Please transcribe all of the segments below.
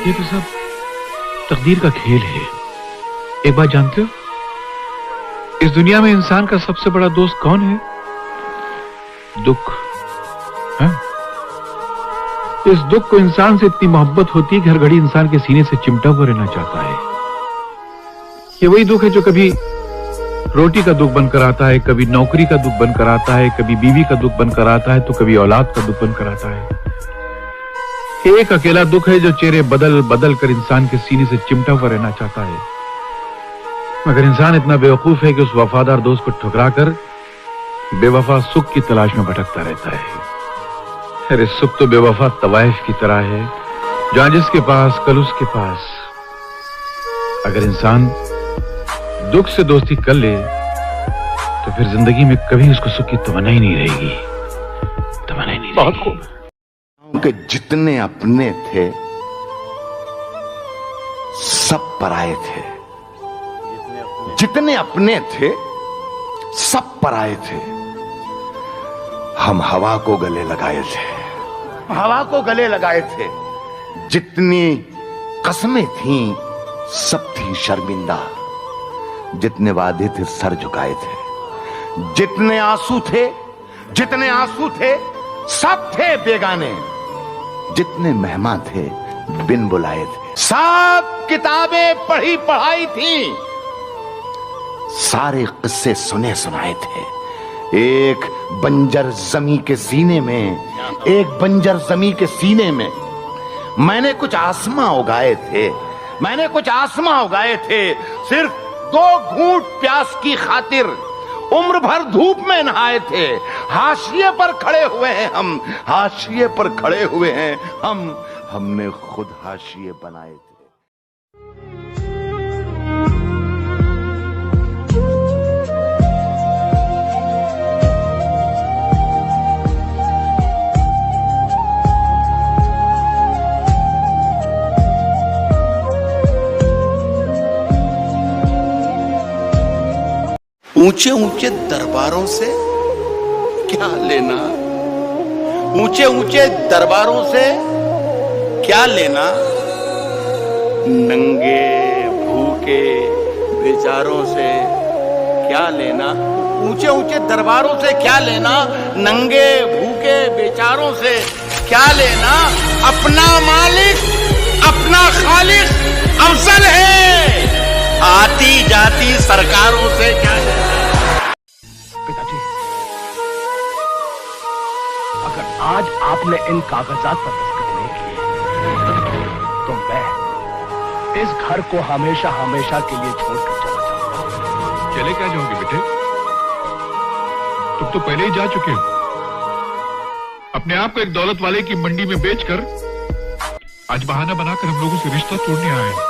ये तो सब तकदीर का खेल है। एक बात जानते हो, इस दुनिया में इंसान का सबसे बड़ा दोस्त कौन है? दुख। हाँ? इस दुख को इंसान से इतनी मोहब्बत होती है कि हर घड़ी इंसान के सीने से चिमटा हुआ रहना चाहता है। ये वही दुख है जो कभी रोटी का दुख बनकर आता है, कभी नौकरी का दुख बनकर आता है, कभी बीवी का दुख बनकर आता है, तो कभी औलाद का दुख बनकर आता है। एक अकेला दुख है जो चेहरे बदल बदल कर इंसान के सीने से चिमटा हुआ रहना चाहता है, मगर इंसान इतना बेवकूफ है कि उस वफादार दोस्त को ठुकरा कर बेवफा सुख की तलाश में भटकता रहता है। अरे सुख तो बेवफा तवाइफ की तरह है, जहां जिसके पास कल उसके पास। अगर इंसान दुख से दोस्ती कर ले तो फिर जिंदगी में कभी उसको सुख की तमन्ना ही नहीं रहेगी। तमन्ना ही नहीं रहेगी। उनके जितने अपने थे सब पराये थे, जितने अपने थे सब पराये थे। हम हवा को गले लगाए थे, हवा को गले लगाए थे। जितनी कसमें थीं सब थी शर्मिंदा, जितने वादे थे सर झुकाए थे। जितने आंसू थे सब थे बेगाने, जितने मेहमान थे बिन बुलाए थे। सब किताबें पढ़ी पढ़ाई थी, सारे किस्से सुने सुनाए थे। एक बंजर जमी के सीने में मैंने कुछ आसमां उगाए थे, सिर्फ 2 घूंट प्यास की खातिर उम्र भर धूप में नहाए थे। हाशिए पर खड़े हुए हैं हम, हमने खुद हाशिए बनाए थे। ऊंचे ऊंचे दरबारों से क्या लेना, ऊंचे ऊंचे दरबारों से क्या लेना, नंगे भूखे बेचारों से क्या लेना। ऊंचे ऊंचे दरबारों से क्या लेना, नंगे भूखे बेचारों से क्या लेना। अपना मालिक अपना खालिक अफजल है, आती जाती सरकारों से क्या लेना। पिताजी, अगर आज आपने इन कागजात पर दस्तखत नहीं किए तो मैं इस घर को हमेशा हमेशा के लिए छोड़कर चला जाऊंगा। चले क्या जाओगे बेटे? तुम तो पहले ही जा चुके हो। अपने आप को एक दौलत वाले की मंडी में बेचकर आज बहाना बनाकर हम लोगों से रिश्ता तोड़ने आए हैं।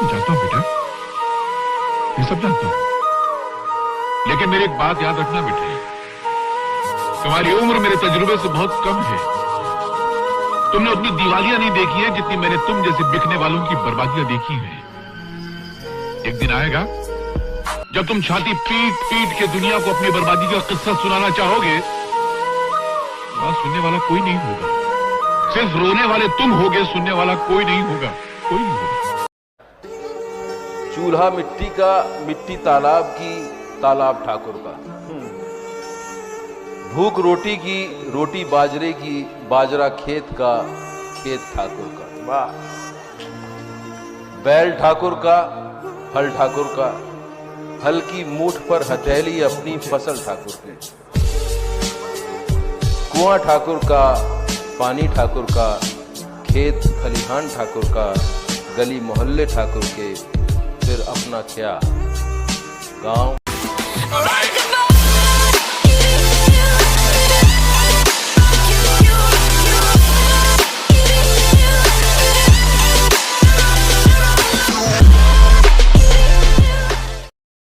जानता हूं बेटा, ये सब जानता हूं, लेकिन मेरी एक बात याद रखना बेटे, तुम्हारी उम्र मेरे तजुर्बे से बहुत कम है। तुमने उतनी दिवालियां नहीं देखी है जितनी मैंने तुम जैसे बिकने वालों की बर्बादियां देखी हैं। एक दिन आएगा जब तुम छाती पीट पीट के दुनिया को अपनी बर्बादी का किस्सा सुनाना चाहोगे, वहां सुनने वाला कोई नहीं होगा। सिर्फ रोने वाले तुम होगे, सुनने वाला कोई नहीं होगा, कोई नहीं होगा। चूल्हा मिट्टी का, मिट्टी तालाब की, तालाब ठाकुर का। भूख रोटी की, रोटी बाजरे की, बाजरा खेत का, खेत ठाकुर का। वाह। बैल ठाकुर का, हल ठाकुर का, हल की मूठ पर हथेली अपनी फसल ठाकुर की। कुआं ठाकुर का, पानी ठाकुर का, खेत खलिहान ठाकुर का, गली मोहल्ले ठाकुर के, फिर अपना क्या गांव।